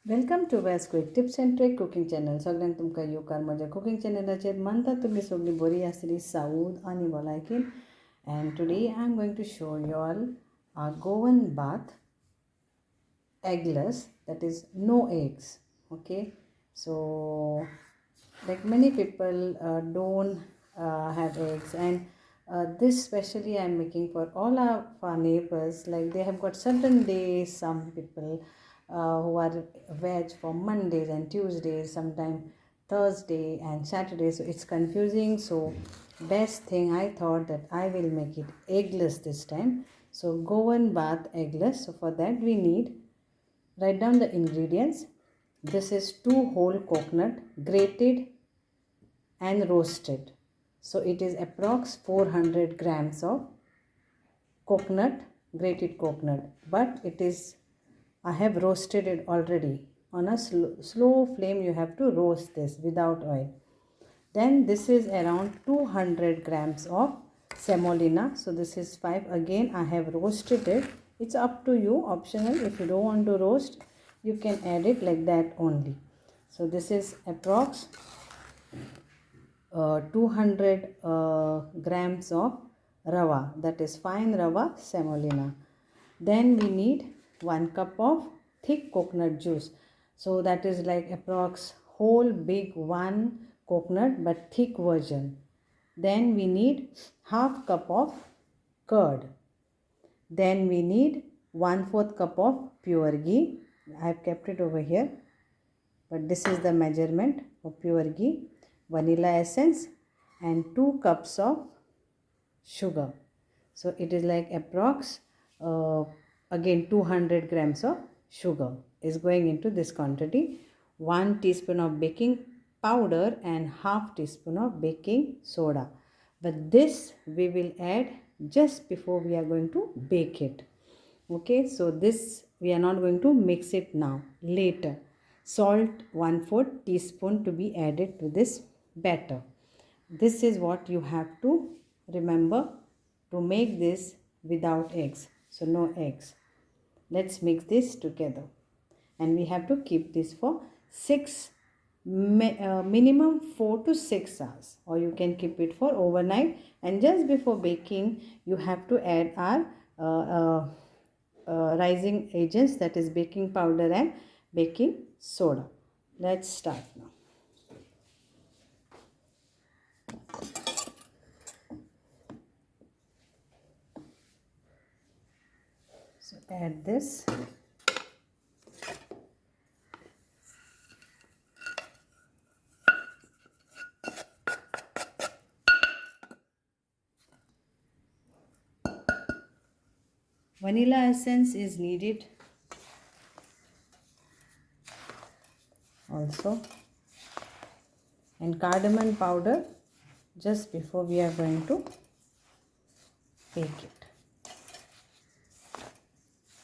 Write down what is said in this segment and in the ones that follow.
Welcome to Baath quick tips and trick cooking channel. सगळ्यांक तुमकां येवकार म्हज्या कुकिंग चॅनलाचेर मानता तुमी सगळीं बरी आसली साऊद आनी भलायकीन. And today I am going to show you all a Goan bath eggless, that is no eggs. Okay, so like many people don't have eggs, and this specially I am making for all our neighbors. Like they have got certain days, some people who are veg for Mondays and Tuesdays, sometimes Thursday and Saturday, so it's confusing. So best thing I thought that I will make it eggless this time. So Goan bath eggless. So for that we need, write down the ingredients. This is 2 whole coconut, grated and roasted. So it is approx 400 grams of coconut, grated coconut, but it is, I have roasted it already. On a slow flame you have to roast this without oil. Then this is around 200 grams of semolina. So this is 5. Again I have roasted it. It's up to you, optional. If you don't want to roast, you can add it like that only. So this is approx 200 grams of rava, that is fine rava semolina. Then we need 1 cup of thick coconut juice. So that is like approx whole big one coconut but thick version. Then we need half cup of curd. Then we need 1/4 cup of pure ghee. I have kept it over here, but this is the measurement of pure ghee. Vanilla essence and 2 cups of sugar. So it is like approx again 200 grams of sugar is going into this quantity. 1 teaspoon of baking powder and half teaspoon of baking soda, but this we will add just before we are going to bake it. Okay, so this we are not going to mix it now, later. Salt 1/4 teaspoon to be added to this batter. This is what you have to remember to make this without eggs. So no eggs. Let's mix this together, and we have to keep this for minimum 4 to 6 hours, or you can keep it for overnight. And just before baking you have to add our rising agents, that is baking powder and baking soda. Let's start now. So add this. Vanilla essence is needed also, and cardamom powder just before we are going to bake it.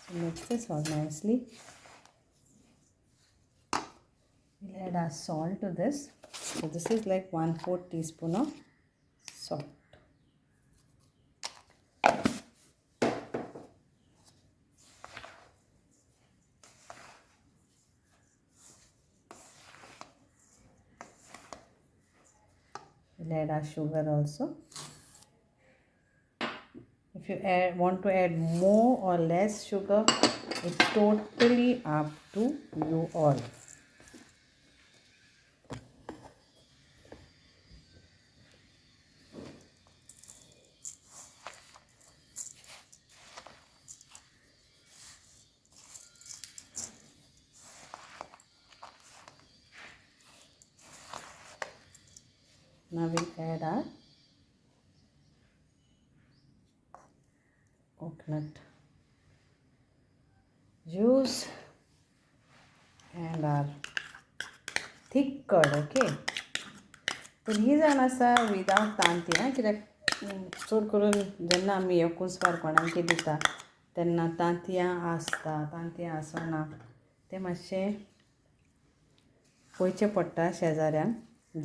So mix this all nicely. We'll add our salt to this. So this is like 1/4 teaspoon of salt. We'll add our sugar also. If you want to add more or less sugar, it's totally up to you all. Now we'll add our coconut juice and our thick curd. Okay, तर ही जाण आसा without तांतयां, कित्याक चड करून जेन्ना आमी एकूच कोणाक दिता तेन्ना तांतयां आसता, तांतयां आसना तें मातशें पळोवचें पडटा शेजाऱ्यांक,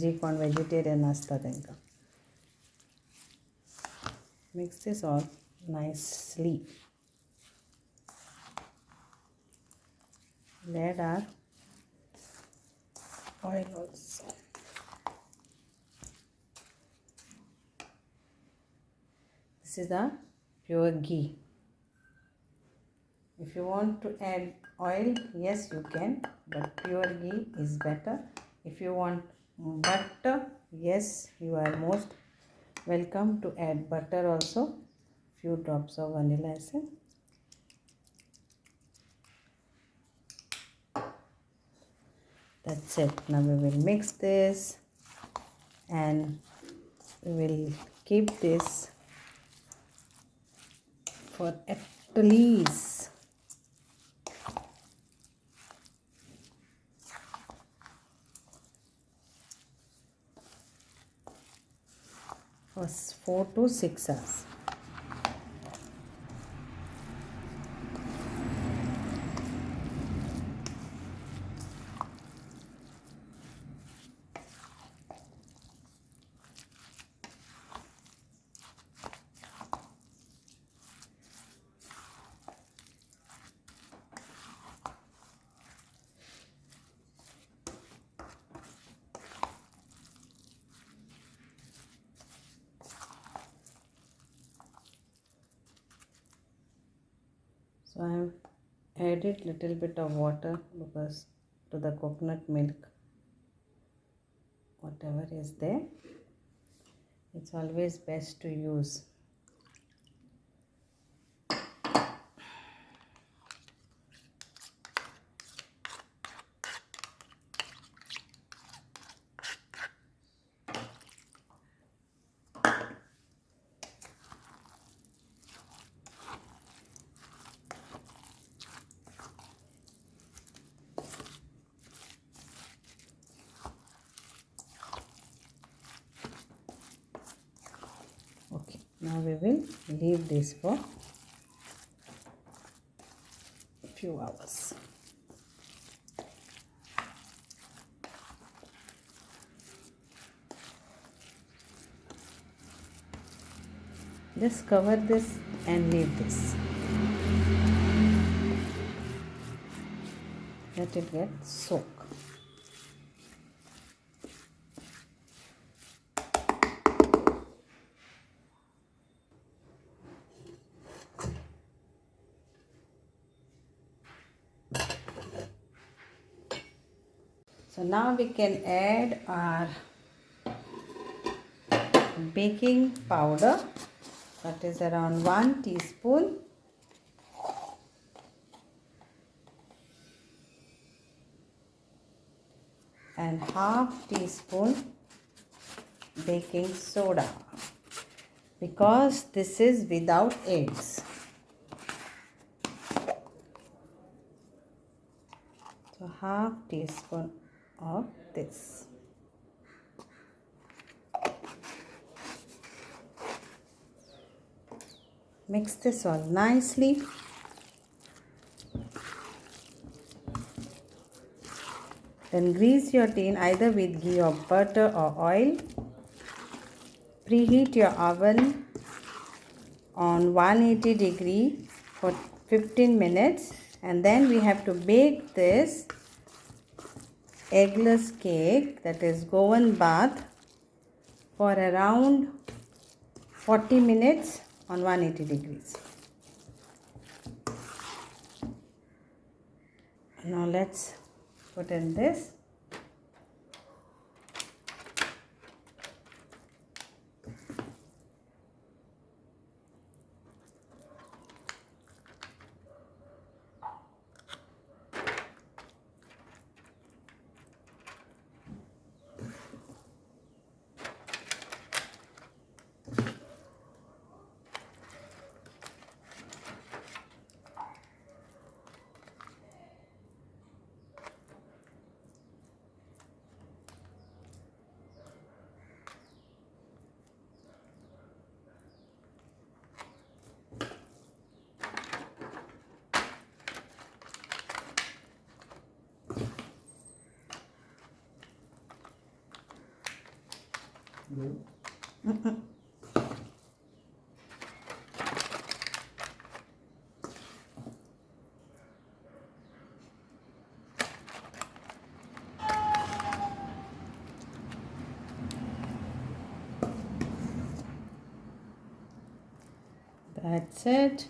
जी कोण वेजिटेरियन आसता तांकां. Mix this all nicely. Add our oil also. This is the pure ghee. If you want to add oil, yes you can, but pure ghee is better. If you want butter, yes, you are most welcome to add butter also. Few drops of vanilla essence. That's it. Now we will mix this and we will keep this for at least for 4 to 6 hours. So I have added little bit of water because to the coconut milk, whatever is there, it's always best to use. Okay, now we will leave this for a few hours. Just cover this and leave this. Let it get soaked. So now we can add our baking powder, that is around 1 teaspoon. And half teaspoon baking soda, because this is without eggs. So half teaspoon of this. Mix this all nicely. Then grease your tin either with ghee or butter or oil. Preheat your oven on 180 degree for 15 minutes, and then we have to bake this eggless cake, that is Goan Baath, for around 40 minutes on 180 degrees. Now let's put in this. That's it.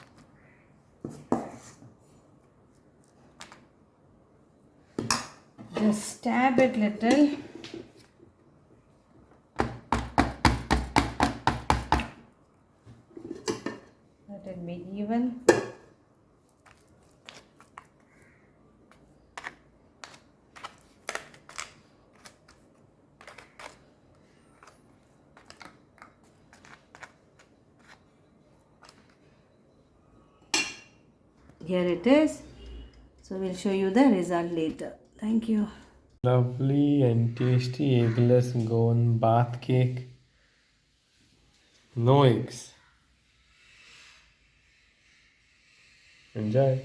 Just stab it little. Let it be even. Here it is. So we'll show you the result later. Thank you. Lovely and tasty eggless Goan bath cake. No eggs. Enjoy.